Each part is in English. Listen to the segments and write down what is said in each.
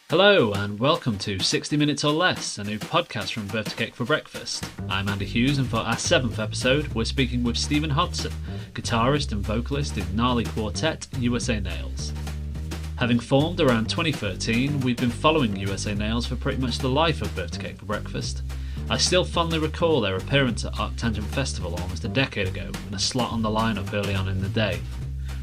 Hello and welcome to 60 Minutes or Less, a new podcast from Birthday Cake for Breakfast. I'm Andy Hughes and for our 7th episode we're speaking with Steven Hodson, guitarist and vocalist in gnarly quartet USA Nails. Having formed around 2013, we've been following USA Nails for pretty much the life of Birthday Cake for Breakfast. I still fondly recall their appearance at ArcTanGent Festival almost a decade ago and a slot on the lineup early on in the day.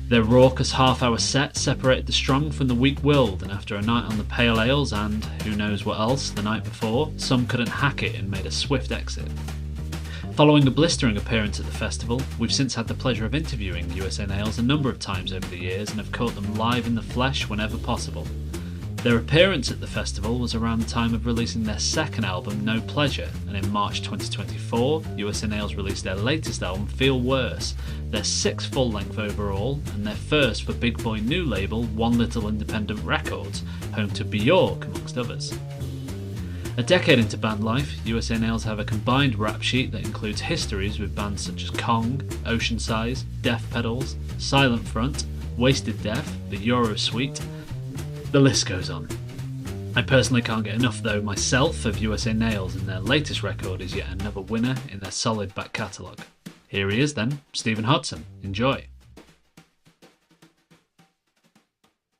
Their raucous half-hour set separated the strong from the weak willed, and after a night on the pale ales and who knows what else the night before, some couldn't hack it and made a swift exit. Following a blistering appearance at the festival, we've since had the pleasure of interviewing USA Nails a number of times over the years and have caught them live in the flesh whenever possible. Their appearance at the festival was around the time of releasing their second album, No Pleasure, and in March 2024, USA Nails released their latest album, Feel Worse, their 6th full-length overall, and their first for big boy new label, One Little Independent Records, home to Bjork, amongst others. A decade into band life, USA Nails have a combined rap sheet that includes histories with bands such as Kong, Ocean Size, Death Pedals, Silent Front, Wasted Death, the Euro Suite. The list goes on. I personally can't get enough though myself of USA Nails, and their latest record is yet another winner in their solid back catalogue. Here he is then, Steven Hodson. Enjoy.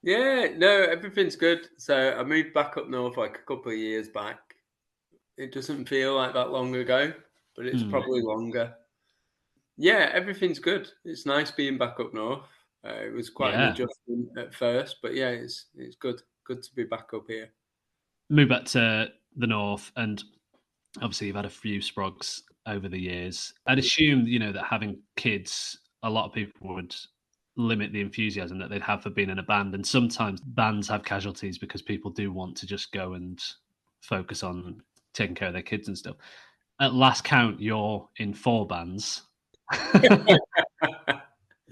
Yeah, no, everything's good. So I moved back up north like a couple of years back. It doesn't feel like that long ago, but it's probably longer. Yeah, everything's good. It's nice being back up north. It was quite an adjustment at first, but yeah, it's good. Good to be back up here. Moved back to the north, and obviously you've had a few sprogs over the years. I'd assume, that having kids, a lot of people would limit the enthusiasm that they'd have for being in a band, and sometimes bands have casualties because people do want to just go and focus on taking care of their kids and stuff. At last count, you're in 4 bands.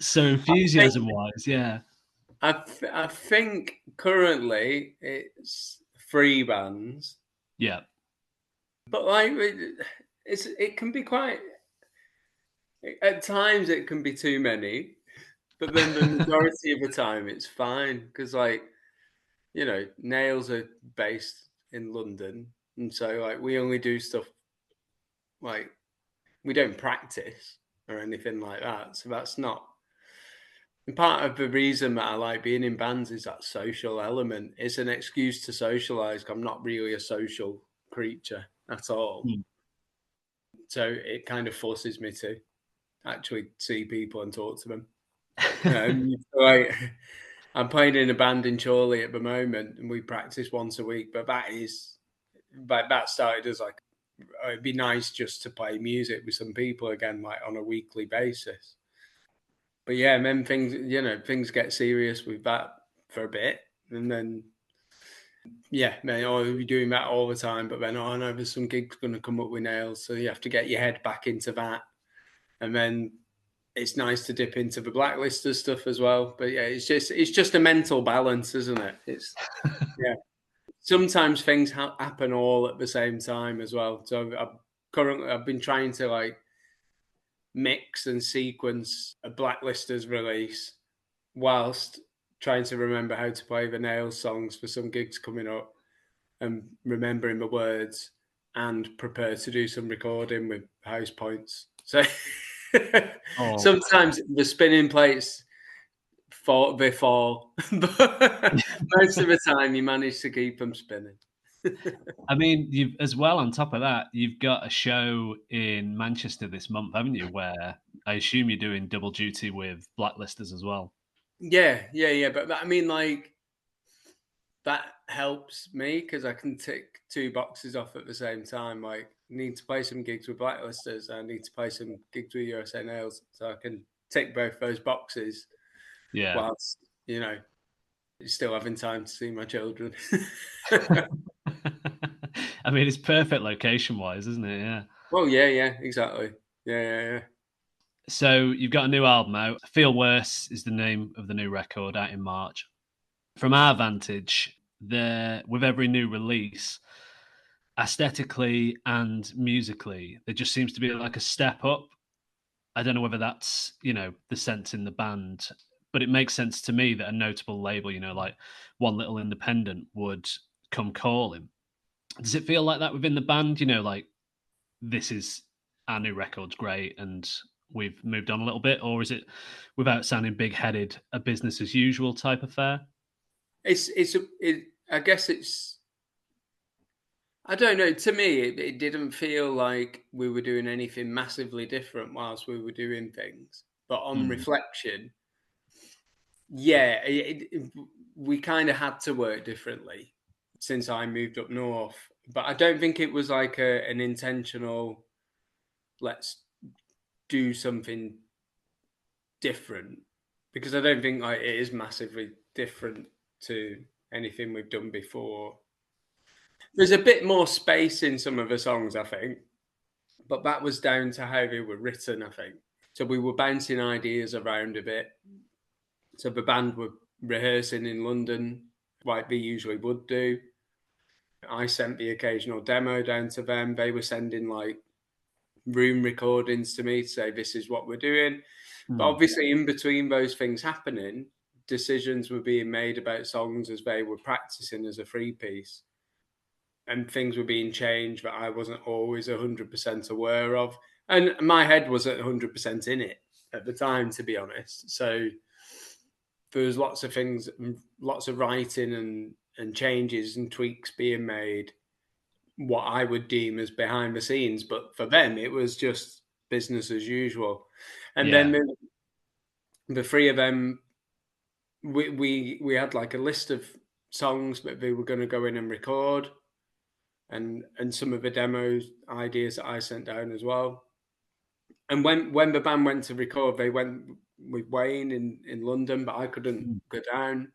So enthusiasm-wise, yeah. I think currently it's 3 bands. Yeah. But like it can be quite, at times it can be too many, but then the majority of the time it's fine because Nails are based in London, and so like we only do stuff, like we don't practice or anything like that. So that's not. And part of the reason that I like being in bands is that social element. It's an excuse to socialize. I'm not really a social creature at all. So it kind of forces me to actually see people and talk to them. Like, I'm playing in a band in Chorley at the moment, and we practice once a week. But that started as like, it'd be nice just to play music with some people again, like on a weekly basis. But yeah, and then things get serious with that for a bit, and then we'll be doing that all the time. But then I know there's some gigs going to come up with Nails, so you have to get your head back into that. And then it's nice to dip into the Blacklisters stuff as well. But yeah, it's just a mental balance, isn't it? It's Sometimes things happen all at the same time as well. So I've been trying to like mix and sequence a Blacklisters release whilst trying to remember how to play the Nails songs for some gigs coming up, and remembering the words, and prepare to do some recording with house points. So sometimes the spinning plates fall, but most of the time you manage to keep them spinning. I mean, you've as well, on top of that, you've got a show in Manchester this month, haven't you? Where I assume you're doing double duty with Blacklisters as well. Yeah. But I mean, like, that helps me because I can tick 2 boxes off at the same time. Like, I need to play some gigs with Blacklisters, and I need to play some gigs with USA Nails, so I can tick both those boxes. Yeah. Whilst still having time to see my children. I mean, it's perfect location-wise, isn't it? Yeah. Well, yeah, exactly. Yeah. So you've got a new album out. Feel Worse is the name of the new record, out in March. From our vantage, with every new release, aesthetically and musically, there just seems to be like a step up. I don't know whether that's, the sense in the band, but it makes sense to me that a notable label, like One Little Independent, would come calling. Does it feel like that within the band? You know, like, this is our new record's great and we've moved on a little bit, or is it, without sounding big-headed, a business as usual type affair? I guess it's, I don't know. To me, it didn't feel like we were doing anything massively different whilst we were doing things. But on reflection, yeah, we kind of had to work differently since I moved up north. But I don't think it was like an intentional, let's do something different, because I don't think like it is massively different to anything we've done before. There's a bit more space in some of the songs, I think, but that was down to how they were written, I think. So we were bouncing ideas around a bit. So the band were rehearsing in London, like they usually would do. I sent the occasional demo down to them. They were sending like room recordings to me to say, this is what we're doing. But obviously, in between those things happening, decisions were being made about songs as they were practicing as a free piece. And things were being changed that I wasn't always 100% aware of. And my head wasn't 100% in it at the time, to be honest. So there was lots of things, lots of writing and changes and tweaks being made, what I would deem as behind the scenes. But for them, it was just business as usual. And then the three of them, we had like a list of songs that they were going to go in and record, and some of the demos ideas that I sent down as well. And when the band went to record, they went with Wayne in London, but I couldn't go down,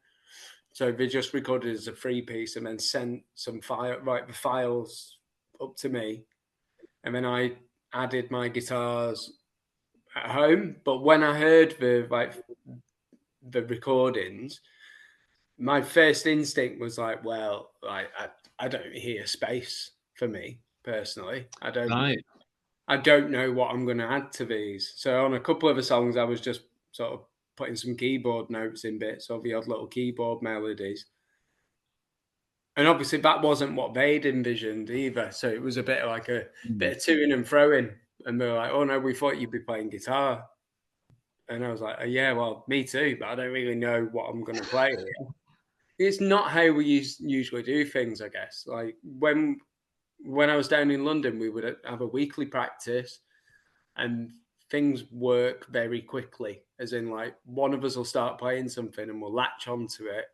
so they just recorded as a free piece and then sent some the files up to me, and then I added my guitars at home. But when I heard the recordings, my first instinct was like, well, I don't hear space for me personally. I don't know what I'm going to add to these. So on a couple of the songs, I was just sort of putting some keyboard notes in bits of the odd little keyboard melodies. And obviously that wasn't what they'd envisioned either. So it was a bit like a bit of toing and throwing. And they were like, oh no, we thought you'd be playing guitar. And I was like, oh, yeah, well, me too, but I don't really know what I'm going to play here. It's not how we usually do things, I guess. Like when I was down in London, we would have a weekly practice and things work very quickly. As in, like, one of us will start playing something and we'll latch onto it.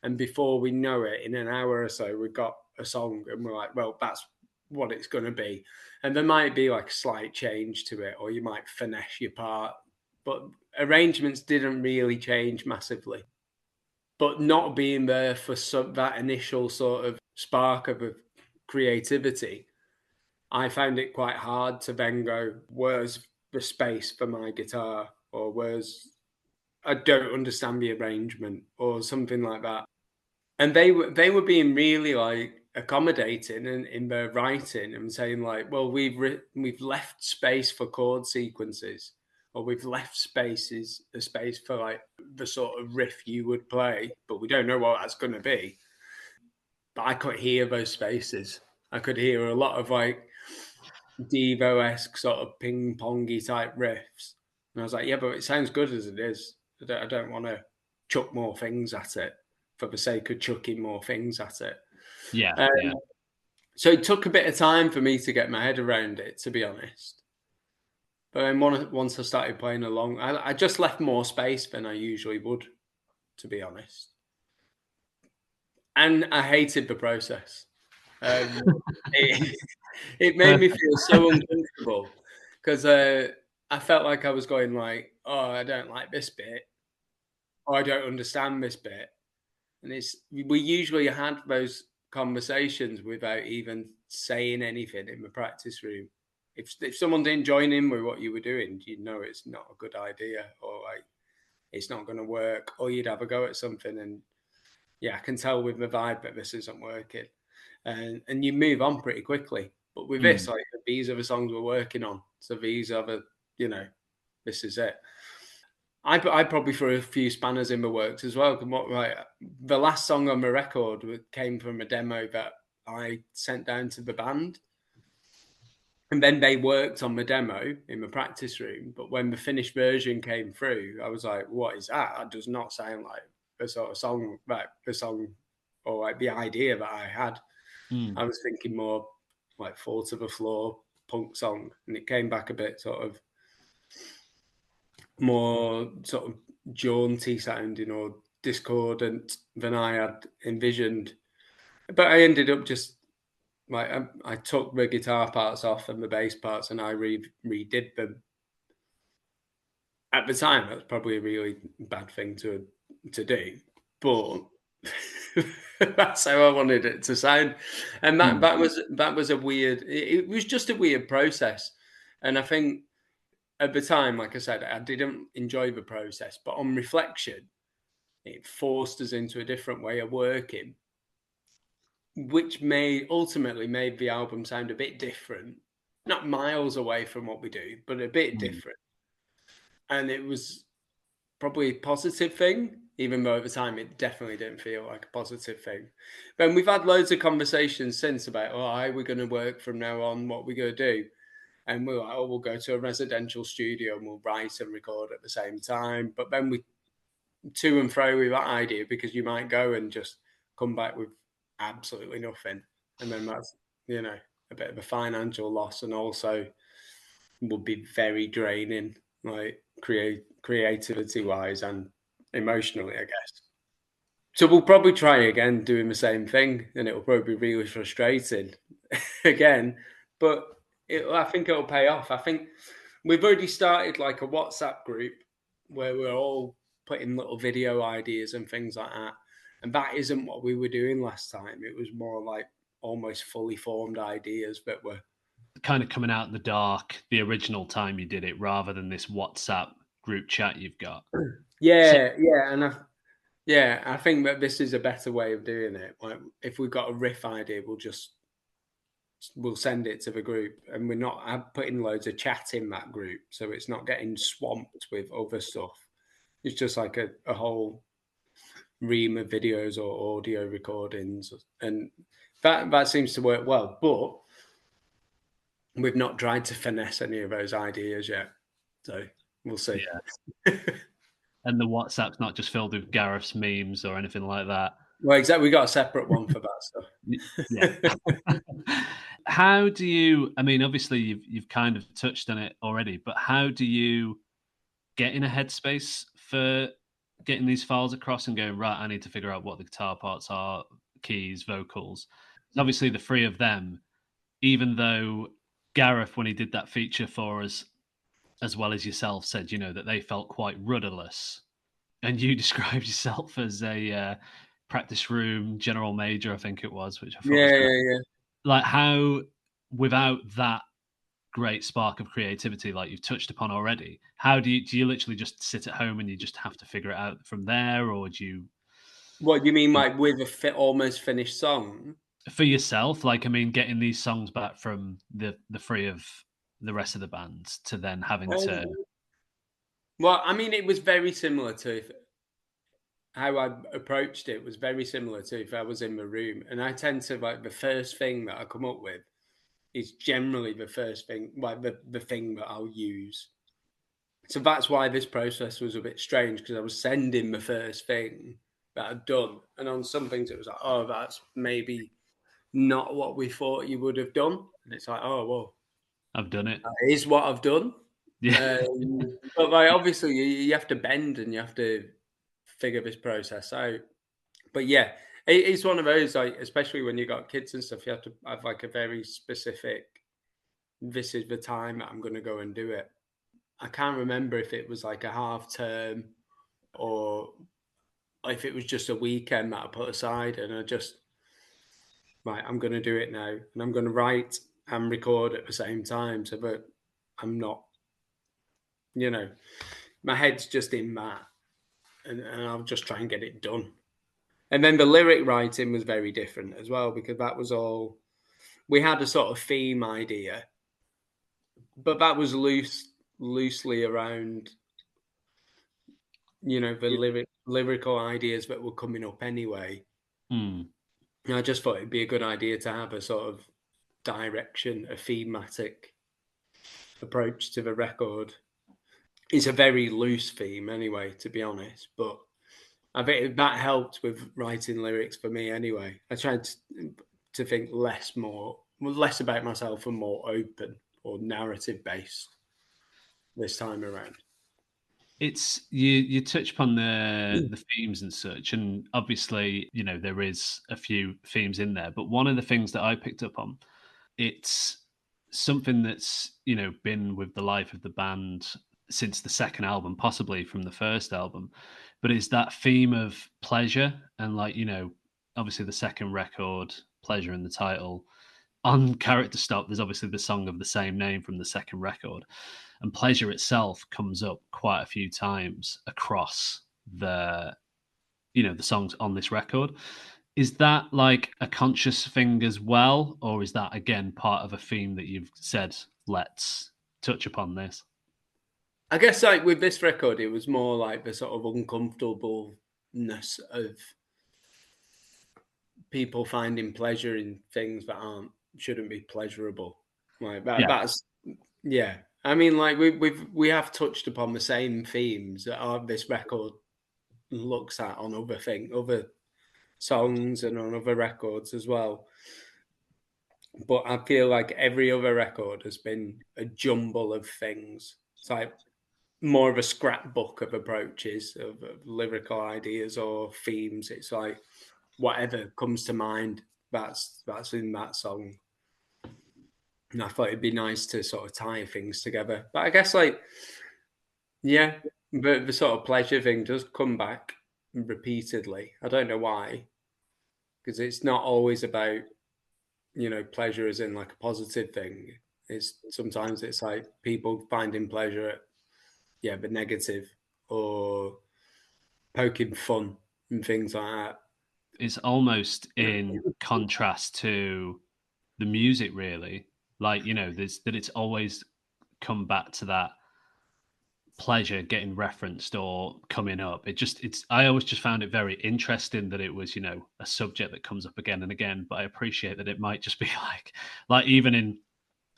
And before we know it, in an hour or so, we've got a song and we're like, well, that's what it's going to be. And there might be like a slight change to it, or you might finesse your part. But arrangements didn't really change massively. But not being there for that initial sort of spark of creativity, I found it quite hard to then go, where's the space for my guitar? Or I don't understand the arrangement, or something like that. And they were being really like accommodating in their writing and saying like, well, we've left space for chord sequences, or we've left a space for like the sort of riff you would play, but we don't know what that's going to be. But I could hear those spaces. I could hear a lot of like Devo-esque sort of ping-pongy type riffs. And I was like, yeah, but it sounds good as it is. I don't want to chuck more things at it for the sake of chucking more things at it. Yeah. So it took a bit of time for me to get my head around it, to be honest. But then once I started playing along, I just left more space than I usually would, to be honest. And I hated the process. It made me feel so uncomfortable, because I felt like I was going like, oh, I don't like this bit, or I don't understand this bit. And we usually had those conversations without even saying anything in the practice room. If someone didn't join in with what you were doing, you'd know it's not a good idea, or like it's not going to work, or you'd have a go at something. And yeah, I can tell with the vibe that this isn't working, and you move on pretty quickly. But with this, like, these are the songs we're working on, so these are this is it. I probably threw a few spanners in my works as well. The last song on my record came from a demo that I sent down to the band, and then they worked on the demo in the practice room. But when the finished version came through, I was like, "What is that? That does not sound like the sort of song, like the song, or like the idea that I had." I was thinking more like fall to the floor punk song, and it came back a bit sort of more sort of jaunty sounding or discordant than I had envisioned. But I ended up just like I took the guitar parts off and the bass parts, and I redid them. At the time, that's probably a really bad thing to do, but that's how I wanted it to sound. And that was a weird. It was just a weird process, and I think at the time, like I said, I didn't enjoy the process, but on reflection, it forced us into a different way of working, which ultimately made the album sound a bit different. Not miles away from what we do, but a bit different. And it was probably a positive thing, even though at the time it definitely didn't feel like a positive thing. Then we've had loads of conversations since about, how are we going to work from now on? What we're going to do? And we're like, we'll go to a residential studio and we'll write and record at the same time. But then we to and fro with that idea, because you might go and just come back with absolutely nothing. And then that's, a bit of a financial loss, and also would be very draining, like creativity wise and emotionally, I guess. So we'll probably try again doing the same thing, and it'll probably be really frustrating again. But I think it'll pay off. I think we've already started like a WhatsApp group where we're all putting little video ideas and things like that. And that isn't what we were doing last time. It was more like almost fully formed ideas that were kind of coming out in the dark the original time you did it, rather than this WhatsApp group chat you've got. I think that this is a better way of doing it. Like, if we've got a riff idea, we'll send it to the group, and we're not putting loads of chat in that group, so it's not getting swamped with other stuff. It's just like a whole ream of videos or audio recordings, and that seems to work well. But we've not tried to finesse any of those ideas yet, so we'll see. Yeah. And the WhatsApp's not just filled with Gareth's memes or anything like that. Well, exactly. We got a separate one for that stuff. Yeah. How do you? I mean, obviously you've kind of touched on it already, but how do you get in a headspace for getting these files across and going, right, I need to figure out what the guitar parts are, keys, vocals? Obviously, the three of them, even though Gareth, when he did that feature for us, as well as yourself, said, that they felt quite rudderless. And you described yourself as a practice room general major, I think it was, which I thought was great. Yeah. Like, how, without that great spark of creativity, like you've touched upon already, how do you literally just sit at home and you just have to figure it out from there, or do you? What do you mean, like with a almost finished song? For yourself, like, I mean, getting these songs back from the three of the rest of the bands to then having to. Well, I mean, it was very similar to how I approached it. Was very similar to if I was in the room, and I tend to like the first thing that I come up with is generally the first thing, like the thing that I'll use. So that's why this process was a bit strange, because I was sending the first thing that I'd done, and on some things it was like, oh, that's maybe not what we thought you would have done, and it's like, oh, well, I've done it. That is what I've done. Yeah. But like, obviously, you have to bend and you have to figure this process out. But yeah, it's one of those, like, especially when you got kids and stuff, you have to have like a very specific. This is the time that I'm going to go and do it. I can't remember if it was like a half term or if it was just a weekend that I put aside, and I just, right, I'm going to do it now, and I'm going to write and record at the same time, so that I'm not, my head's just in that, and I'll just try and get it done. And then the lyric writing was very different as well, because that was all, we had a sort of theme idea, but that was loosely around the lyrical ideas that were coming up anyway. Mm. And I just thought it'd be a good idea to have a sort of direction, a thematic approach to the record. It's a very loose theme anyway, to be honest, but I think that helped with writing lyrics for me anyway. I tried to think less about myself and more open or narrative based this time around. It's you touch upon the themes and such, and obviously, there is a few themes in there, but one of the things that I picked up on, it's something that's, been with the life of the band since the second album, possibly from the first album, but it's that theme of pleasure and, like, obviously the second record, Pleasure in the title. On Character Stop, there's obviously the song of the same name from the second record, and pleasure itself comes up quite a few times across the songs on this record. Is that like a conscious thing as well, or is that again part of a theme that you've said, let's touch upon this? I guess like with this record, it was more like the sort of uncomfortableness of people finding pleasure in things that shouldn't be pleasurable. Like that. Yeah. That's yeah. I mean, like we have touched upon the same themes that this record looks at on other songs and on other records as well. But I feel like every other record has been a jumble of things. It's like more of a scrapbook of approaches of lyrical ideas or themes. It's like whatever comes to mind, that's in that song. And I thought it'd be nice to sort of tie things together. But I guess but the sort of pleasure thing does come back repeatedly. I don't know why, because it's not always about pleasure as in like a positive thing. Sometimes it's like people finding pleasure at the negative or poking fun and things like that. It's almost in contrast to the music, really. Like, it's always come back to that pleasure getting referenced or coming up. I always just found it very interesting that it was, a subject that comes up again and again, but I appreciate that it might just be like even in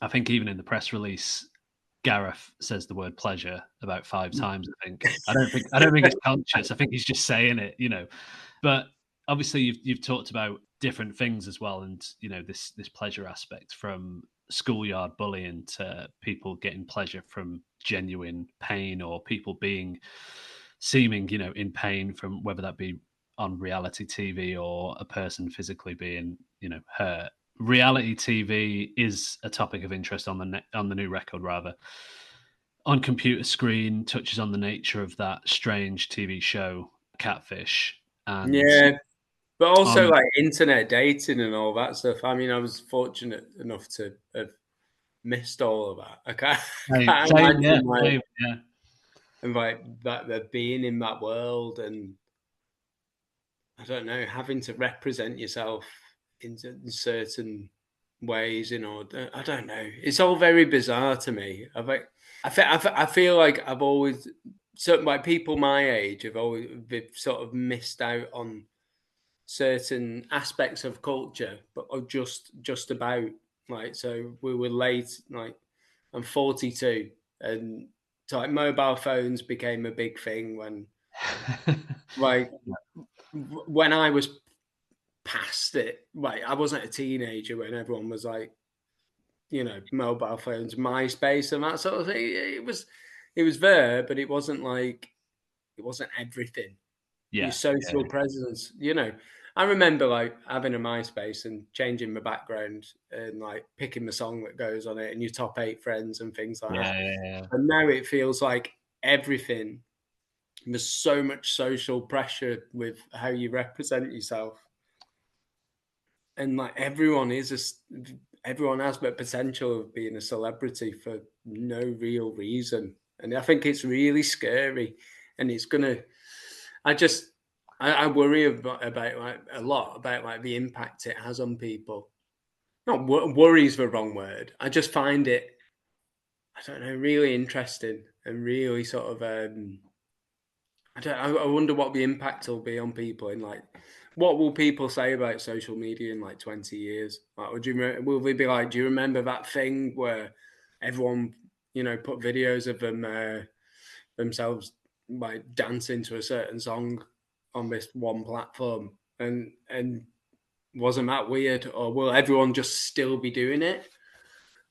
the press release, Gareth says the word pleasure about 5 times, I think. I don't think it's conscious. I think he's just saying it, But obviously you've talked about different things as well, and this pleasure aspect, from schoolyard bullying to people getting pleasure from genuine pain, or people seeming in pain from whether that be on reality TV or a person physically being hurt. Reality TV is a topic of interest on the new record, rather. On Computer Screen touches on the nature of that strange TV show Catfish, and but also like internet dating and all that stuff. I mean, I was fortunate enough to have missed all of that. I can't imagine and like that being in that world, and I don't know, having to represent yourself in certain ways. I don't know. It's all very bizarre to me. I feel like I've always, certain like people my age have always sort of missed out on certain aspects of culture, but are just about like, so we were late. Like, I'm 42, and so like mobile phones became a big thing when I was past it. Like, I wasn't a teenager when everyone was like, mobile phones, MySpace, and that sort of thing. It was there, but it wasn't everything. Your social presence, I remember like having a MySpace and changing my background and like picking the song that goes on it and your top 8 friends and things like that. And now it feels like everything. There's so much social pressure with how you represent yourself. And like everyone has the potential of being a celebrity for no real reason. And I think it's really scary. And it's gonna, I worry about like a lot about like the impact it has on people. Not worry is the wrong word. I just find it, I don't know, really interesting and really sort of I wonder what the impact will be on people in like, what will people say about social media in like 20 years? Like, will they be like, do you remember that thing where everyone, put videos of themselves like dancing to a certain song on this one platform, and wasn't that weird? Or will everyone just still be doing it?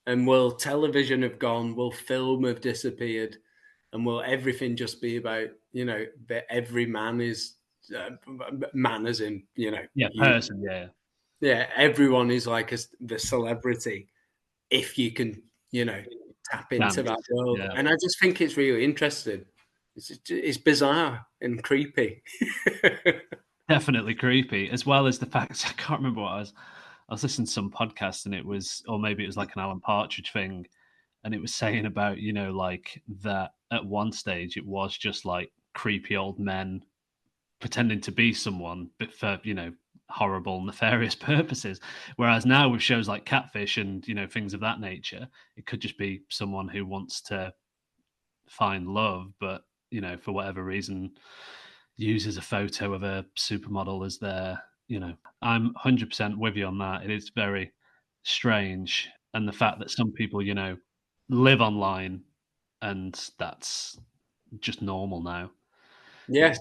And will television have gone? Will film have disappeared? And will everything just be about, that every man is man as in, Yeah, you, person. Yeah, yeah, everyone is like the celebrity if you can, tap into dance. that world. Yeah, And I just think it's really interesting. It's bizarre and creepy. definitely creepy. As well as the fact, I can't remember what I was listening to some podcast, and it was, or maybe it was like an Alan Partridge thing, and it was saying about, like that at one stage it was just like creepy old men pretending to be someone, but for, horrible, nefarious purposes. Whereas now with shows like Catfish and, things of that nature, it could just be someone who wants to find love, but, for whatever reason, uses a photo of a supermodel as their, I'm 100% with you on that. It is very strange. And the fact that some people, live online and that's just normal now. Yeah. It's,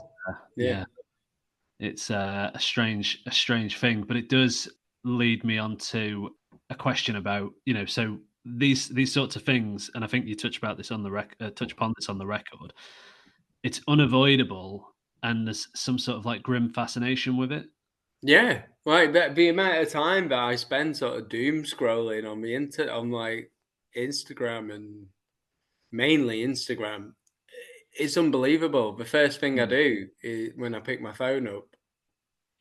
Yeah. yeah, it's a strange thing, but it does lead me on to a question about, so these sorts of things, and I think you touch upon this on the record. It's unavoidable, and there's some sort of like grim fascination with it. Yeah. Like the amount of time that I spend sort of doom scrolling on on like Instagram, and mainly Instagram, it's unbelievable. The first thing I Mm. do is, when I pick my phone up,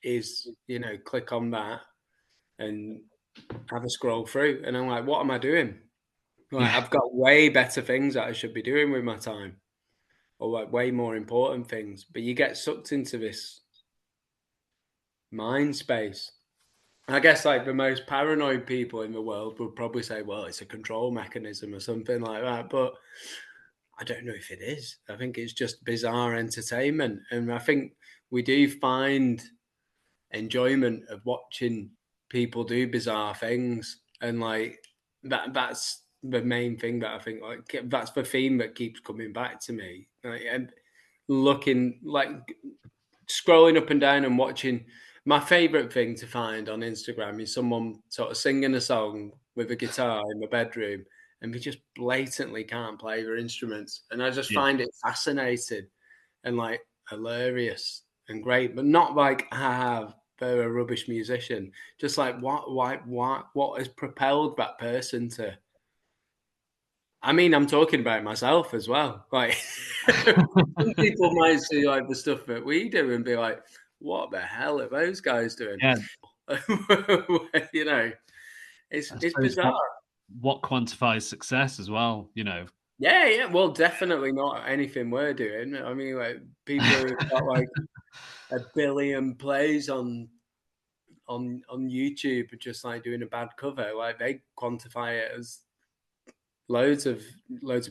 is, click on that and have a scroll through. And I'm like, what am I doing? Like, Yeah, I've got way better things that I should be doing with my time, or like way more important things. But you get sucked into this mind space. I guess like the most paranoid people in the world would probably say, well, it's a control mechanism or something like that. But I don't know if it is. I think it's just bizarre entertainment. And I think we do find enjoyment of watching people do bizarre things. And like that's the main thing that I think, like, that's the theme that keeps coming back to me. Like, and looking like scrolling up and down and watching. My favorite thing to find on Instagram is someone sort of singing a song with a guitar in the bedroom, and they just blatantly can't play their instruments. And I just yeah, find it fascinating and like hilarious and great, but not like, they're a rubbish musician. Just like, what has propelled that person to? I mean, I'm talking about myself as well. Like, some people might see like the stuff that we do and be like, "What the hell are those guys doing?" yeah. you know, I it's suppose bizarre. what quantifies success as well, Yeah, yeah. Well, definitely not anything we're doing. I mean, like, people who've got like 1 billion plays on YouTube, just like doing a bad cover, like they quantify it as loads of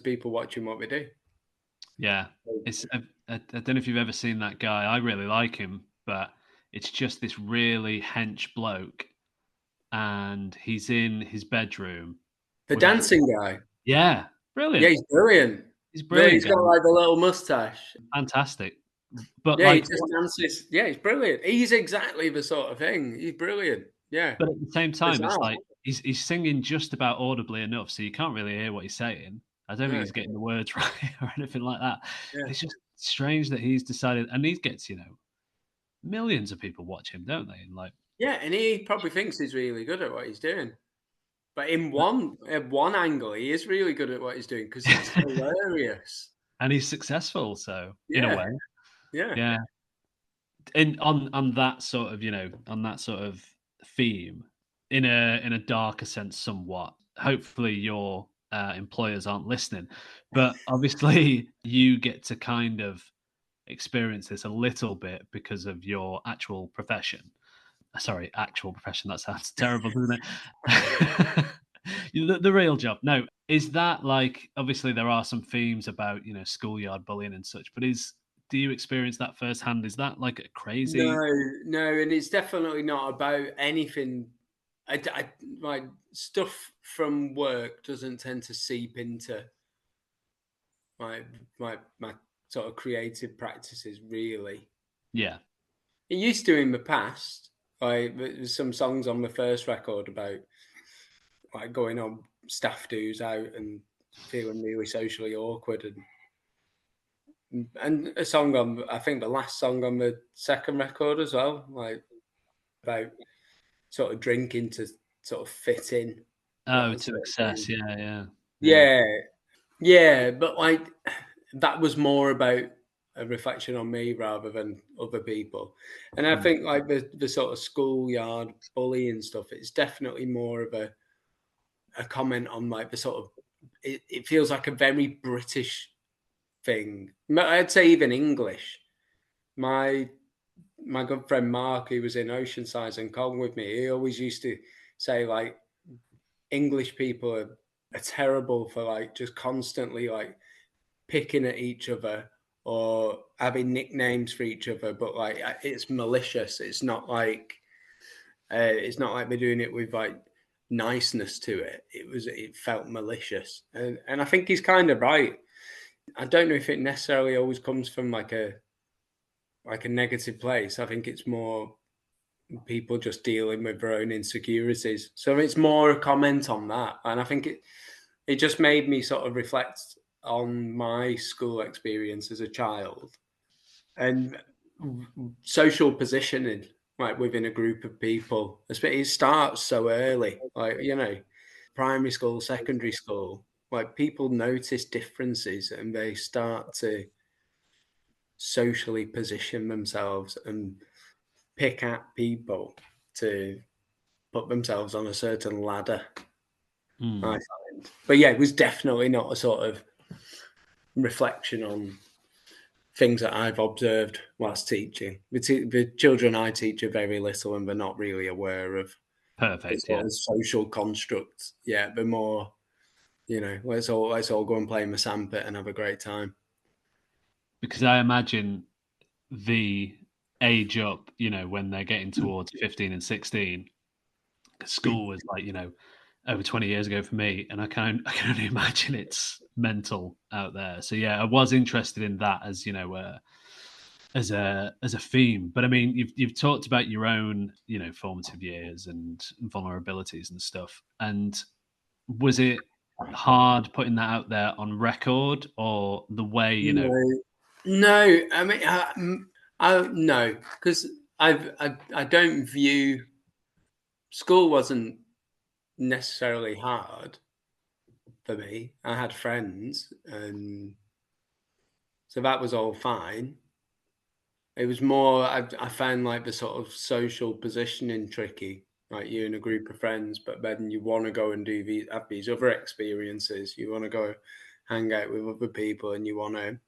people watching what we do. Yeah, it's I don't know if you've ever seen that guy. I really like him, but it's just this really hench bloke, and he's in his bedroom The with a dancing guy. yeah, Yeah, brilliant. he's brilliant. He's a He's brilliant guy, got like the little mustache. fantastic. But Yeah, he like, just dances. Yeah, he's brilliant. He's exactly the sort of thing. He's brilliant. Yeah, but at the same time, it's bizarre. like he's singing just about audibly enough, so you can't really hear what he's saying. I don't think No, he's getting the words right or anything like that. yeah, It's just strange that he's decided, and he gets millions of people watch him, don't they? And like, yeah, and he probably thinks he's really good at what he's doing. But in one angle, he is really good at what he's doing because it's hilarious. and he's successful. So in a Yeah, way, yeah. yeah. In on that sort of on that sort of theme, in a darker sense, somewhat. Hopefully, your employers aren't listening, but obviously, you get to kind of experience this a little bit because of your actual profession. Sorry, actual profession. That sounds terrible, doesn't it? The real job. No, is that like obviously there are some themes about schoolyard bullying and such, but do you experience that firsthand? Is that like a No, crazy? no, and it's definitely not about anything. My stuff from work doesn't tend to seep into my my sort of creative practices really. Yeah. It used to in the past. Like there's some songs on the first record about like going on staff dues out and feeling really socially awkward, and a song on, I think the last song on the second record as well, like about sort of drinking to sort of fit in, Oh, that to sort of excess. thing. Yeah, yeah, yeah. Yeah, yeah, but like that was more about a reflection on me rather than other people. And I Mm. think like the sort of schoolyard bullying stuff, it's definitely more of a comment on like the sort of, it feels like a very British thing. I'd say even English. My my good friend Mark, who was in Oceanside and Cong with me, he always used to say like English people are terrible for like just constantly like picking at each other or having nicknames for each other, but like it's malicious. It's not like they're doing it with like niceness to it. It felt malicious, and I think he's kind of right. I don't know if it necessarily always comes from like a negative place. I think it's more people just dealing with their own insecurities. So it's more a comment on that, and I think it just made me sort of reflect on my school experience as a child and social positioning, like within a group of people. It starts so early, like primary school, secondary school. Like people notice differences and they start to socially position themselves and pick at people to put themselves on a certain ladder. I Mm. find, but yeah, it was definitely not a sort of reflection on things that I've observed whilst teaching. The children I teach are very little and they're not really aware of the Perfect. Yeah. sort of social constructs. Yeah, they're more, let's all go and play in the sandpit and have a great time. Because I imagine the age up, when they're getting towards 15 and 16, 'cause school was like, over 20 years ago for me, and I can only imagine it's mental out there. So yeah, I was interested in that as, as a theme. But I mean, you've talked about your own, formative years and vulnerabilities and stuff. And was it hard putting that out there on record, or the way, No, no. I mean, I no, because I don't view school wasn't necessarily hard for me. I had friends, and so that was all fine. It was more I found like the sort of social positioning tricky. Like you're in a group of friends, but then you want to go and have these other experiences. You want to go hang out with other people, and you want to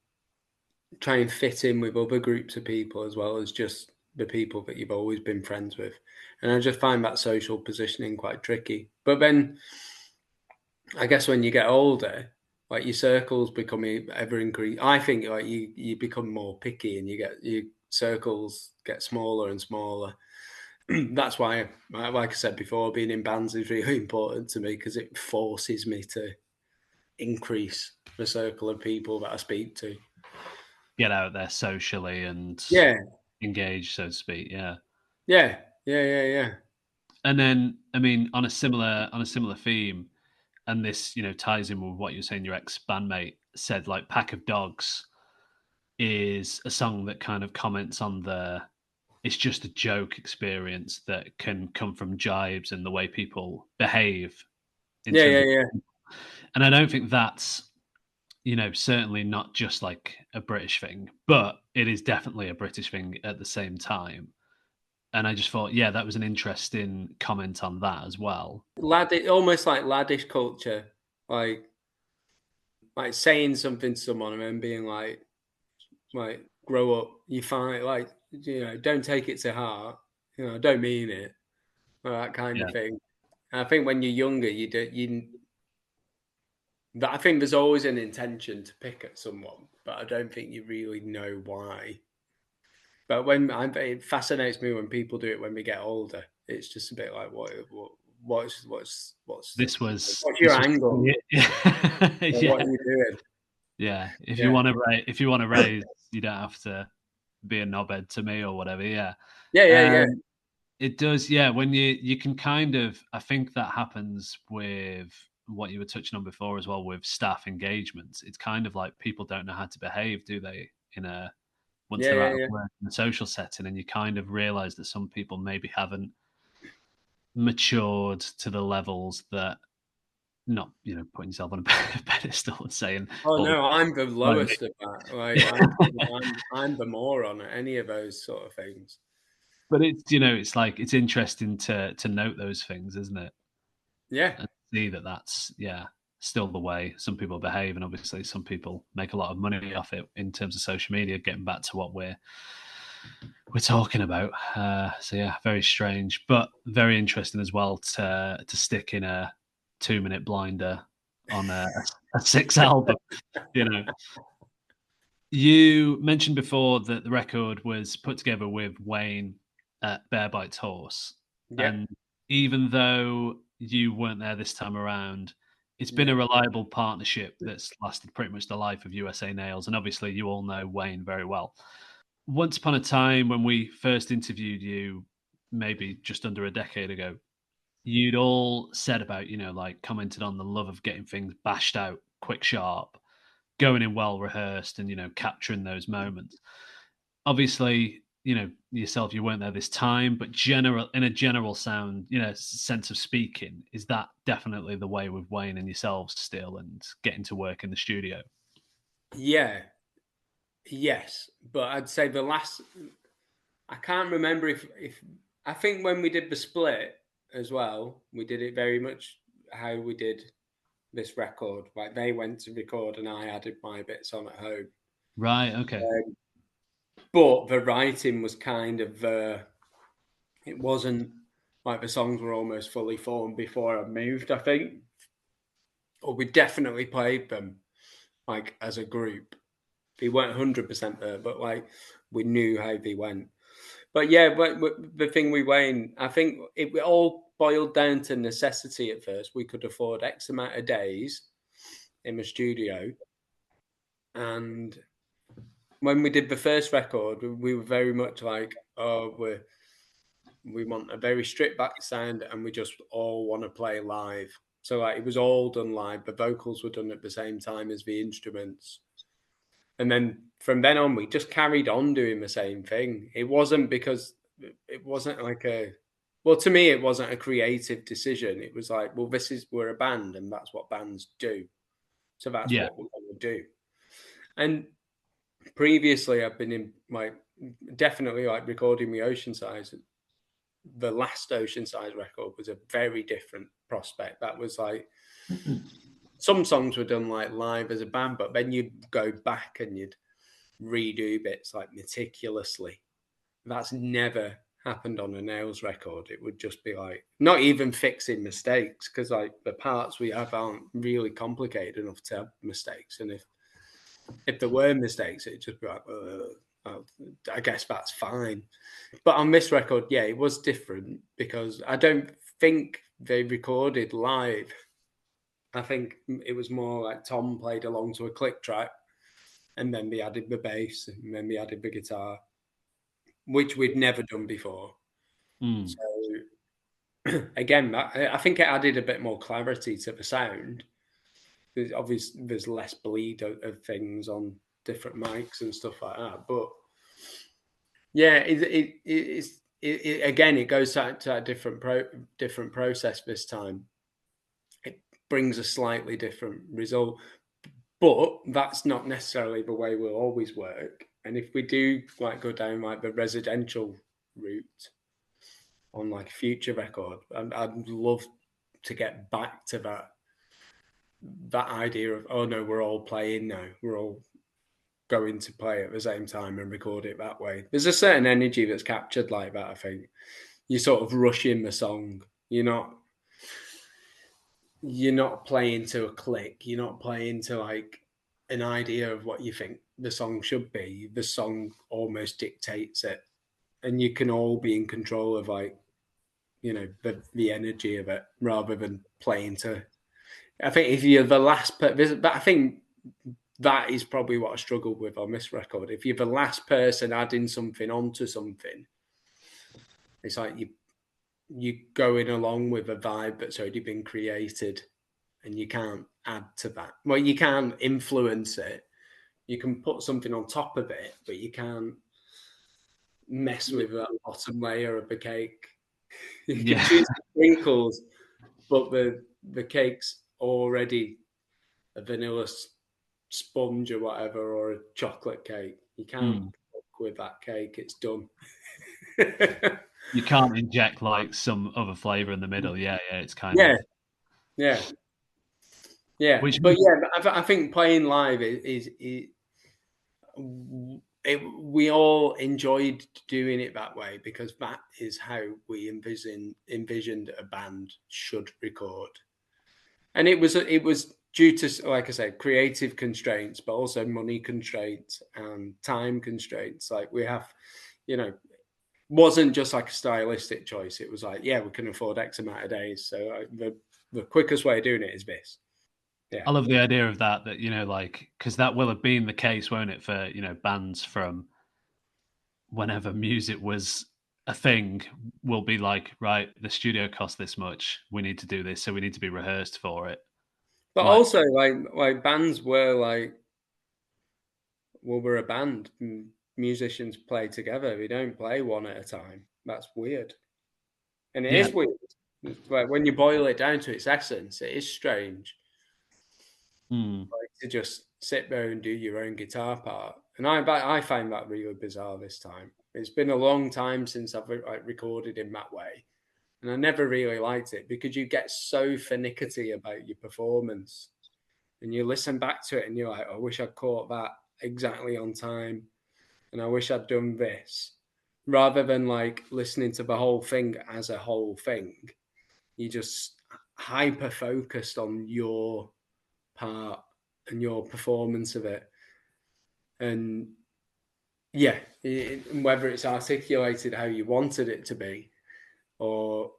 try and fit in with other groups of people as well as just the people that you've always been friends with. And I just find that social positioning quite tricky. But then I guess when you get older, like your circles become ever increase. I think like you become more picky and your circles get smaller and smaller. That's why, like I said before, being in bands is really important to me because it forces me to increase the circle of people that I speak to. get out there socially and Yeah, engage, so to speak? Yeah. yeah, yeah. And then, I mean, on a similar theme, and this, ties in with what you're saying. Your ex bandmate said, like, "Pack of Dogs" is a song that kind of comments on the it's just a joke experience that can come from jibes and the way people behave in Yeah, terms yeah, of. yeah. And I don't think that's, certainly not just like a British thing, but it is definitely a British thing at the same time. And I just thought, yeah, that was an interesting comment on that as well. Almost like laddish culture, like saying something to someone and then being like, grow up, you find like don't take it to heart, don't mean it, or that kind of Yeah. thing. And I think when you're younger, you do you That I think there's always an intention to pick at someone, but I don't think you really know why. But it fascinates me when people do it when we get older. It's just a bit like what's This was your angle? yeah. Or what are you doing? Yeah. If Yeah. you want to raise, you don't have to be a knobhead to me or whatever. Yeah. Yeah. It does, yeah. When you can kind of, I think that happens with what you were touching on before as well with staff engagements. It's kind of like people don't know how to behave, do they? Once they're out of Yeah. work in a social setting, and you kind of realize that some people maybe haven't matured to the levels that, not putting yourself on a pedestal and saying Oh all the no, I'm the like, lowest of that. Like I'm the moron at any of those sort of things. but it's like it's interesting to note those things, isn't it? Yeah. And see that that's still the way some people behave, and obviously some people make a lot of money off it in terms of social media. Getting back to what we're talking about, so yeah, very strange, but very interesting as well to stick in a 2-minute blinder on a 6 album. You know, you mentioned before that the record was put together with Wayne at Bear Bites Horse, Yep. and even though you weren't there this time around, it's been a Yep. reliable partnership that's lasted pretty much the life of USA Nails, and obviously you all know Wayne very well. Once upon a time, when we first interviewed you, maybe just under a decade ago, you'd all said about, like commented on the love of getting things bashed out quick, sharp, going in well rehearsed, and, capturing those moments. Obviously, yourself, you weren't there this time, but in a general sound, sense of speaking, is that definitely the way with Wayne and yourselves still and getting to work in the studio? Yeah. Yes. But I'd say I can't remember if I think when we did the split as well, we did it very much how we did this record. Like they went to record and I added my bits on at home. Right. Okay. But the writing was kind of it wasn't like the songs were almost fully formed before I moved, I think. Or we definitely played them like as a group. They weren't 100% there, but like we knew how they went. But yeah, but the thing with Wayne, I think it all boiled down to necessity at first. We could afford X amount of days in the studio. And when we did the first record, we were very much like, oh, we want a very stripped back sound and we just all want to play live. So like it was all done live. The vocals were done at the same time as the instruments. And then from then on, we just carried on doing the same thing. It wasn't because it wasn't like to me, it wasn't a creative decision. It was like, well, we're a band and that's what bands do. So that's Yeah. what we're going to do. And previously I've been in definitely like recording the Oceansize. The last Oceansize record was a very different prospect. That was like, some songs were done like live as a band, but then you'd go back and you'd redo bits like meticulously. That's never happened on a Nails record. It would just be like not even fixing mistakes because like the parts we have aren't really complicated enough to have mistakes. And if there were mistakes, it'd just be like, I guess that's fine. But on this record, yeah, it was different because I don't think they recorded live. I think it was more like Tom played along to a click track and then they added the bass and then they added the guitar, which we'd never done before. Mm. So again, I think it added a bit more clarity to the sound. Obviously, there's less bleed of things on different mics and stuff like that. But yeah, again, it goes to a different process this time. It brings a slightly different result. But that's not necessarily the way we'll always work. And if we do like go down like the residential route on like a future record, I'd love to get back to that idea of, oh no, we're all playing now. We're all going to play at the same time and record it that way. There's a certain energy that's captured like that, I think. You sort of rush in the song. You're not you're not playing to a click. You're not playing to like an idea of what you think the song should be. The song almost dictates it, and you can all be in control of like, you know, the energy of it rather than playing to. I think if you're the last, but I think that is probably what I struggled with on this record. If you're the last person adding something onto something, it's like you're going along with a vibe that's already been created, and you can't add to that. Well, you can influence it. You can put something on top of it, but you can't mess with that bottom layer of the cake. You can choose sprinkles, but the cake's already a vanilla sponge or whatever, or a chocolate cake. You can't cook with that cake. It's done. You can't inject like some other flavor in the middle. Yeah, it's kind yeah, of yeah. Which But yeah, I think playing live is we all enjoyed doing it that way because that is how we envisioned a band should record, and it was due to, like I said, creative constraints, but also money constraints and time constraints. Like we have, you know, wasn't just like a stylistic choice. It was like, yeah, we can afford X amount of days, so the quickest way of doing it is this. Yeah. I love the idea of that, you know, like, because that will have been the case, won't it, for, you know, bands from whenever music was a thing, will be like, right, the studio costs this much, we need to do this, so we need to be rehearsed for it. But Like, also, like bands were like, well, we're a band. Musicians play together. We don't play one at a time. That's weird, and it yeah, is weird. Like when you boil it down to its essence, it is strange. Like to just sit there and do your own guitar part, and I find that really bizarre this time. It's been a long time since I've like recorded in that way, and I never really liked it because you get so finicky about your performance, and you listen back to it and you're like, I wish I'd caught that exactly on time, and I wish I'd done this, rather than like listening to the whole thing as a whole thing. You just hyper focused on your part and your performance of it, and yeah, whether it's articulated how you wanted it to be, or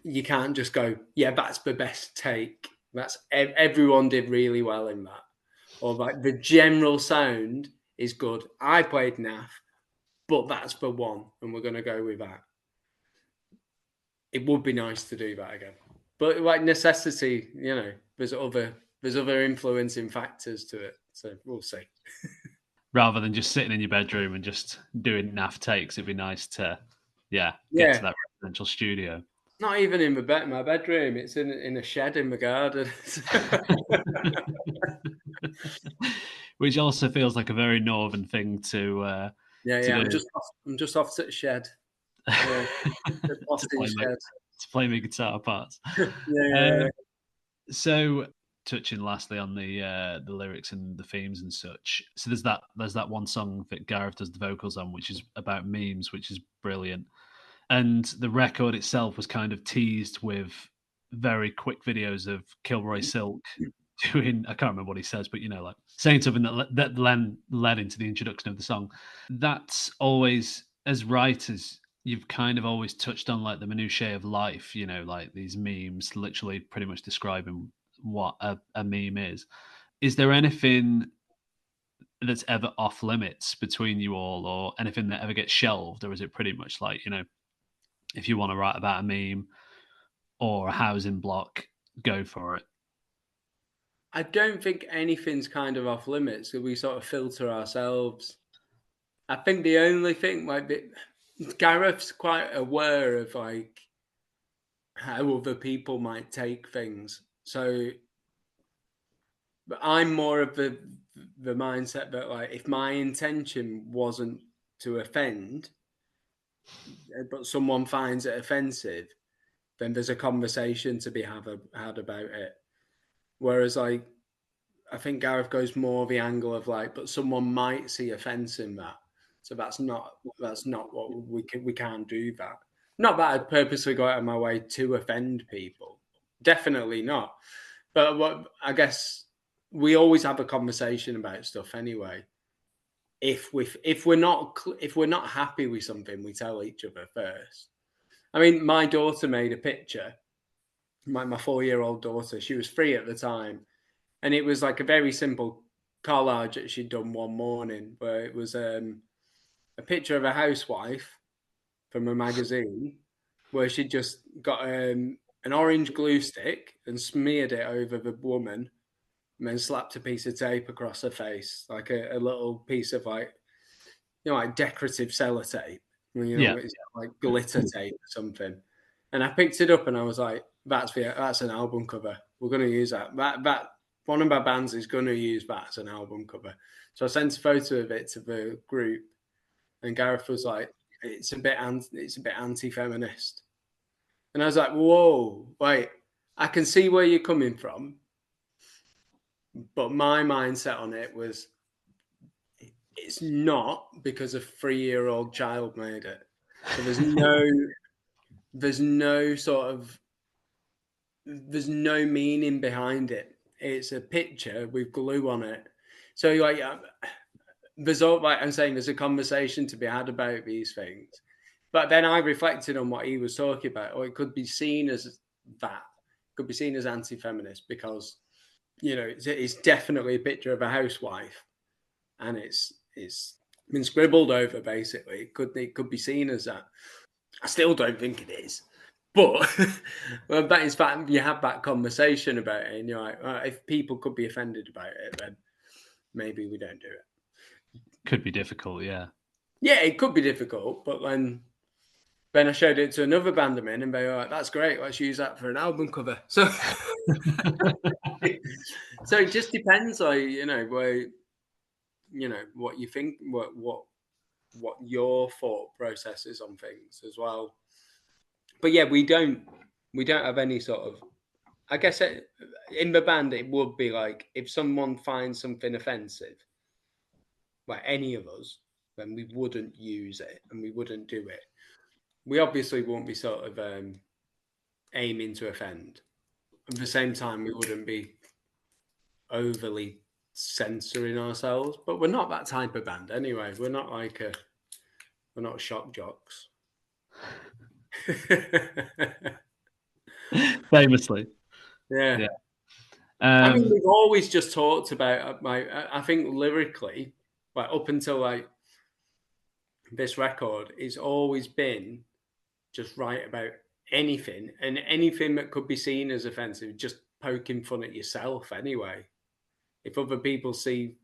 you can't just go, yeah, that's the best take. That's everyone did really well in that, or like the general sound is good. I played naff, but that's the one, and we're going to go with that. It would be nice to do that again, but like necessity, you know, there's other influencing factors to it, so we'll see. rather than just sitting in your bedroom and just doing naff takes, it'd be nice to, get to Yeah, that residential studio. not even in my bedroom. It's in a shed in the garden. Which also feels like a very northern thing to Yeah. do. I'm just off to the shed. Yeah, the to bossy play my shed. to play my guitar parts. Yeah. So touching lastly on the lyrics and the themes and such. So there's that one song that Gareth does the vocals on, which is about memes, which is brilliant. And the record itself was kind of teased with very quick videos of Kilroy Silk doing, I can't remember what he says, but you know, like saying something that led into the introduction of the song. That's always, as writers, you've kind of always touched on like the minutiae of life, you know, like these memes literally pretty much describing what a meme is. Is there anything that's ever off limits between you all, or anything that ever gets shelved, or is it pretty much like, you know, if you want to write about a meme or a housing block, go for it? I don't think anything's kind of off limits. So we sort of filter ourselves. I think the only thing might be Gareth's quite aware of like how other people might take things. So, but I'm more of the mindset that like if my intention wasn't to offend, but someone finds it offensive, then there's a conversation to be had about it. Whereas like I think Gareth goes more the angle of like, but someone might see offence in that, so that's not what we can't do that. Not that I'd purposely go out of my way to offend people, definitely not. But what I guess we always have a conversation about stuff anyway. If we're not happy with something, we tell each other first. I mean, my daughter made a picture. My 4-year-old daughter, she was 3 at the time, and it was like a very simple collage that she'd done one morning, where it was a picture of a housewife from a magazine, where she'd just got an orange glue stick and smeared it over the woman, and then slapped a piece of tape across her face, like a little piece of like decorative sellotape. It's like glitter tape or something. And I picked it up and I was like, that's an album cover. We're going to use that. That one of my bands is going to use that as an album cover. So I sent a photo of it to the group, and Gareth was like, it's a bit anti-feminist. And I was like, whoa, wait, I can see where you're coming from, but my mindset on it was, it's not because a 3-year-old child made it. So there's no meaning behind it. It's a picture with glue on it. So like, I'm saying, there's a conversation to be had about these things. But then I reflected on what he was talking about, or it could be seen as that. It could be seen as anti-feminist because, it's definitely a picture of a housewife, and it's been scribbled over. Basically, it could be seen as that. I still don't think it is, but that is fact. You have that conversation about it, and you're like, if people could be offended about it, then maybe we don't do it. Could be difficult, yeah. Yeah, it could be difficult, but then I showed it to another band I'm in, and they were like, "That's great. Let's use that for an album cover." So, so it just depends, like where. What you think, what your thought process is on things as well. But yeah, we don't have any sort of, I guess in the band it would be like, if someone finds something offensive, like any of us, then we wouldn't use it and we wouldn't do it. We obviously won't be sort of aiming to offend. At the same time, we wouldn't be overly censoring ourselves, but we're not that type of band anyway. We're not shock jocks. Famously. Yeah. I mean, we've always just talked about I think lyrically, like up until like this record, it's always been just write about anything, and anything that could be seen as offensive, just poking fun at yourself anyway. If other people see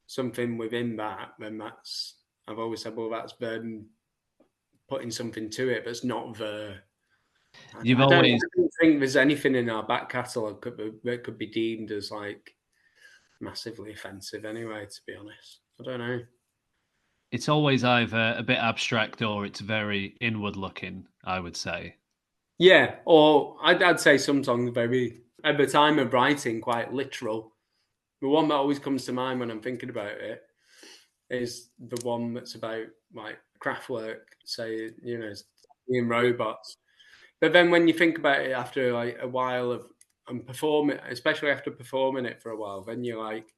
something within that, then I've always said, well, that's them putting something to it, but it's not there. I don't think there's anything in our back catalogue that could be deemed as like massively offensive anyway, to be honest. I don't know. It's always either a bit abstract or it's very inward looking, I would say. Yeah, or I'd say some songs very, at the time of writing, quite literal. The one that always comes to mind when I'm thinking about it is the one that's about like Kraftwerk, say, being robots. But then when you think about it after like a while of performing, especially after performing it for a while, then you're like,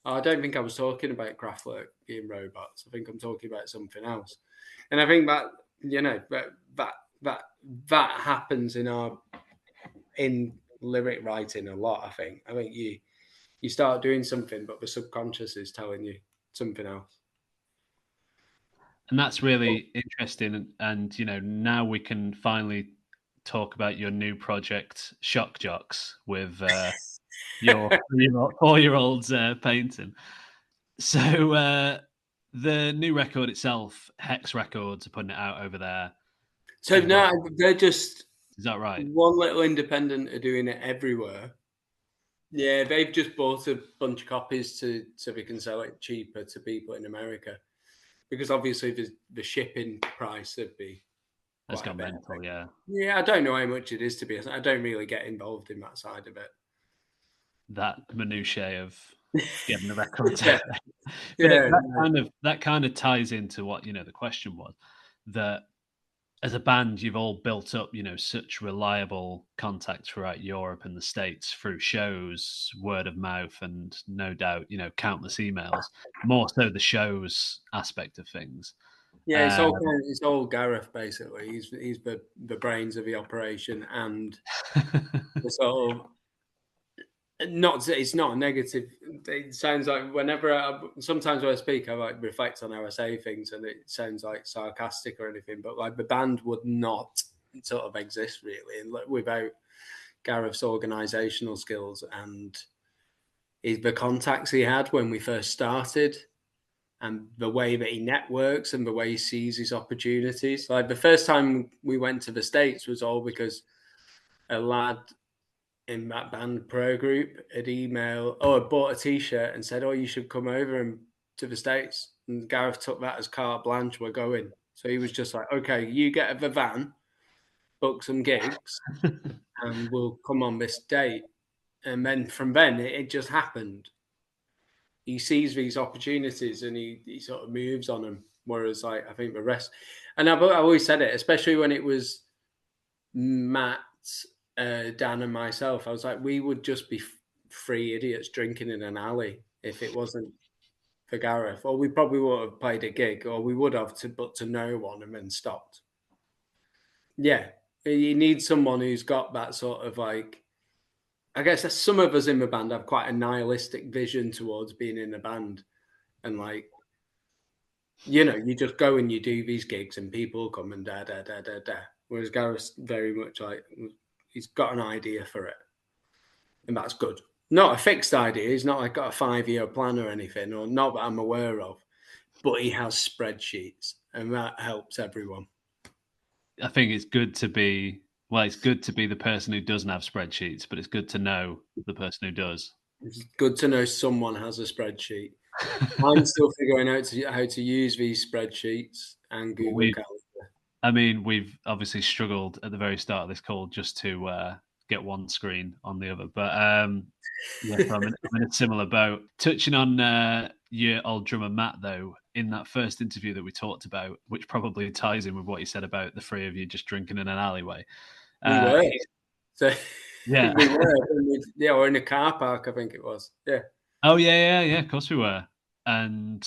I don't think I was talking about Kraftwerk being robots. I think I'm talking about something else. And I think that, that happens in lyric writing a lot. I think you start doing something, but the subconscious is telling you something else. And that's really interesting. And now we can finally talk about your new project, Shock Jocks, with your 4-year-old's painting. So the new record itself, Hex Records, are putting it out over there. So no, they're just... Is that right? One little independent are doing it everywhere. Yeah, they've just bought a bunch of copies so they can sell it cheaper to people in America. Because obviously the shipping price would be... Has gone mental, yeah. Yeah, I don't know how much it is, to be honest. I don't really get involved in that side of it. That minutiae of getting the record. Yeah. That kind of ties into what the question was, that as a band, you've all built up, such reliable contacts throughout Europe and the States through shows, word of mouth, and no doubt, countless emails. More so the shows aspect of things. Yeah, Um, it's all Gareth basically. He's the brains of the operation, and the sort of not. It's not a negative. It sounds like sometimes when I speak, I like reflect on how I say things, and it sounds like sarcastic or anything. But like the band would not sort of exist really, and without Gareth's organisational skills and the contacts he had when we first started, and the way that he networks and the way he sees his opportunities. Like the first time we went to the States was all because a lad in that band pro group had bought a t-shirt and said, "Oh, you should come over and to the States." And Gareth took that as carte blanche. We're going. So he was just like, "Okay, you get the van, book some gigs, and we'll come on this date." And then from then, it just happened. He sees these opportunities and he sort of moves on them. Whereas, like, I think the rest, and I've always said it, especially when it was Matt, Dan, and myself, I was like, we would just be three idiots drinking in an alley if it wasn't for Gareth. Or we probably would have played a gig, or we would have, but to no one and then stopped. Yeah, you need someone who's got that sort of like, I guess some of us in the band have quite a nihilistic vision towards being in a band, and like, you just go and you do these gigs and people come and da da da da da. Whereas Gareth's very much like, he's got an idea for it, and that's good. Not a fixed idea. He's not like got a 5-year plan or anything, or not that I'm aware of. But he has spreadsheets, and that helps everyone. I think it's good to be the person who doesn't have spreadsheets, but it's good to know the person who does. It's good to know someone has a spreadsheet. I'm still figuring out how to use these spreadsheets and Google Calendar. I mean, we've obviously struggled at the very start of this call just to get one screen on the other, but yeah, so I'm in a similar boat. Touching on your old drummer Matt, though, in that first interview that we talked about, which probably ties in with what you said about the three of you just drinking in an alleyway. We were. So yeah, we were. Or in a car park, I think it was. Yeah. Oh yeah. Of course we were, and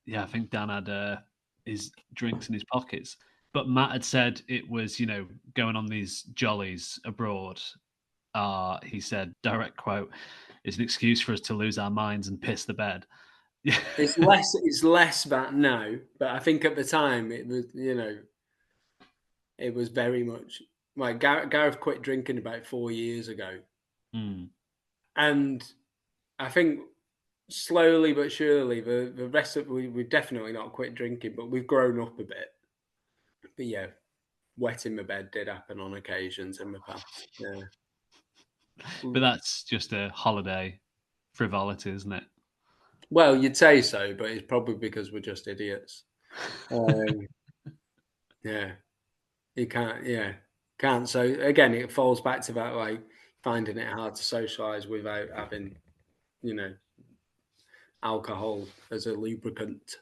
yeah, I think Dan had his drinks in his pockets. But Matt had said it was, going on these jollies abroad. He said, direct quote, "It's an excuse for us to lose our minds and piss the bed." It's less that now, but I think at the time it was, it was very much like Gareth quit drinking about 4 years ago, and I think slowly but surely the rest of we've definitely not quit drinking, but we've grown up a bit. But yeah, wetting the bed did happen on occasions in the past. Yeah. But that's just a holiday frivolity, isn't it? Well, you'd say so, but it's probably because we're just idiots. Yeah, you can't. Yeah, can't. So again, it falls back to that, like finding it hard to socialize without having, alcohol as a lubricant.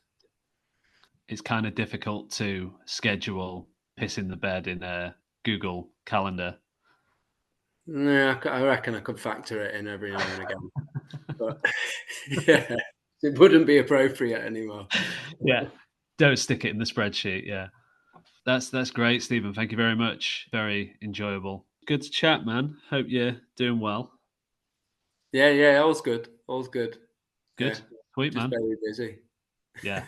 It's kind of difficult to schedule piss in the bed in a Google Calendar. Yeah, I reckon I could factor it in every now and again, but yeah, it wouldn't be appropriate anymore. Yeah, don't stick it in the spreadsheet. Yeah, that's great, Stephen. Thank you very much. Very enjoyable. Good to chat, man. Hope you're doing well. Yeah, all's good. All's good. Good, yeah, sweet, just man. very busy. Yeah,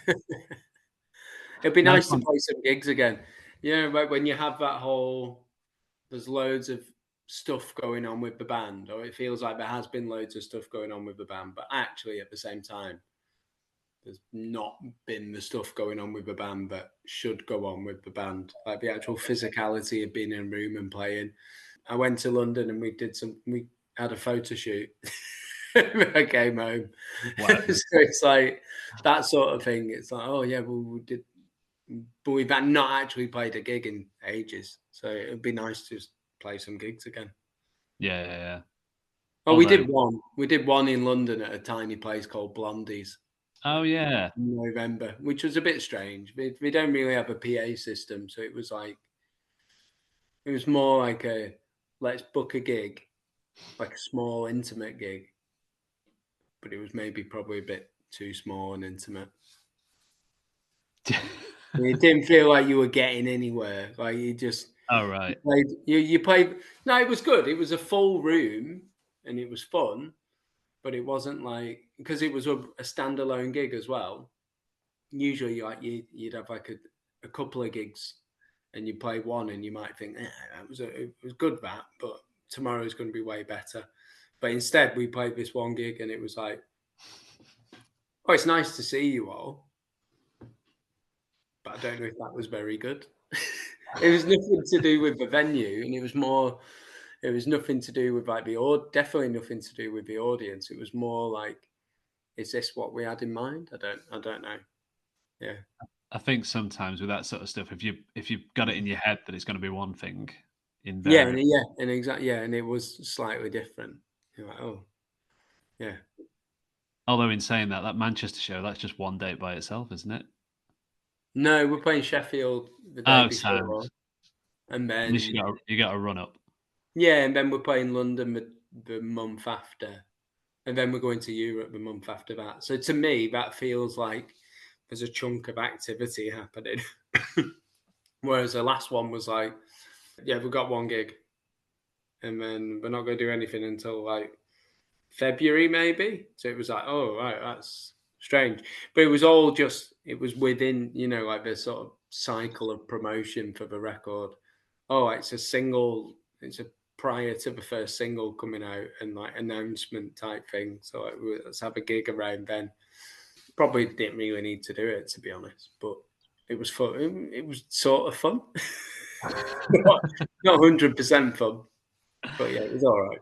it'd be nice to play some gigs again. Like when you have that whole, there's loads of stuff going on with the band, or it feels like there has been loads of stuff going on with the band, but actually at the same time, there's not been the stuff going on with the band that should go on with the band, like the actual physicality of being in a room and playing. I went to London and we had a photo shoot. I came home. Wow. So it's like that sort of thing. It's like, oh yeah, well, we did, but we've not actually played a gig in ages. So it'd be nice to play some gigs again. Yeah. Oh, we did one. We did one in London at a tiny place called Blondie's. Oh yeah, in November, which was a bit strange. We don't really have a PA system, so it was like It was more like a let's book a gig, like a small intimate gig, but it was maybe probably a bit too small and intimate. It didn't feel like you were getting anywhere. Like you just Oh, right. you played. No, it was good. It was a full room and it was fun, but it wasn't like because it was a standalone gig as well. Usually, like you'd have like a couple of gigs, and you play one, and you might think, it was good that, but tomorrow's going to be way better. But instead, we played this one gig, and it was like, oh, it's nice to see you all, but I don't know if that was very good. It was nothing to do with the venue, and it was nothing to do with like definitely nothing to do with the audience. It was more like, is this what we had in mind? I don't know. Yeah. I think sometimes with that sort of stuff, if you've got it in your head that it's going to be one thing, Yeah, invariably. and exactly, yeah, and it was slightly different. You're like, oh, yeah. Although in saying that, that Manchester show, that's just one date by itself, isn't it? No, we're playing Sheffield the day Oh, before, sounds. and At least then you got a run up. yeah, and then we're playing London the month after, and then we're going to Europe the month after that. So to me, that feels like there's a chunk of activity happening. Whereas the last one was like, yeah, we've got one gig, and then we're not going to do anything until like February maybe. So it was like, oh right, that's strange. But it was all just it was within, like the sort of cycle of promotion for the record. Oh, it's a single, it's a prior to the first single coming out and like announcement type thing. So let's have a gig around then. Probably didn't really need to do it to be honest, but it was fun. It was sort of fun. Not 100% fun, but yeah, it was all right.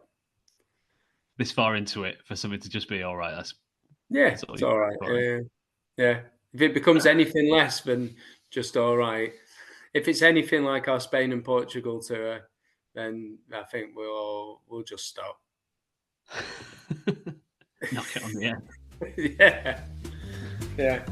This far into it for something to just be all right. Yeah, That's all it's you all look right. for. Yeah. If it becomes anything less than just all right, if it's anything like our Spain and Portugal tour, then I think we'll just stop. Knock it on the head. Yeah. Yeah.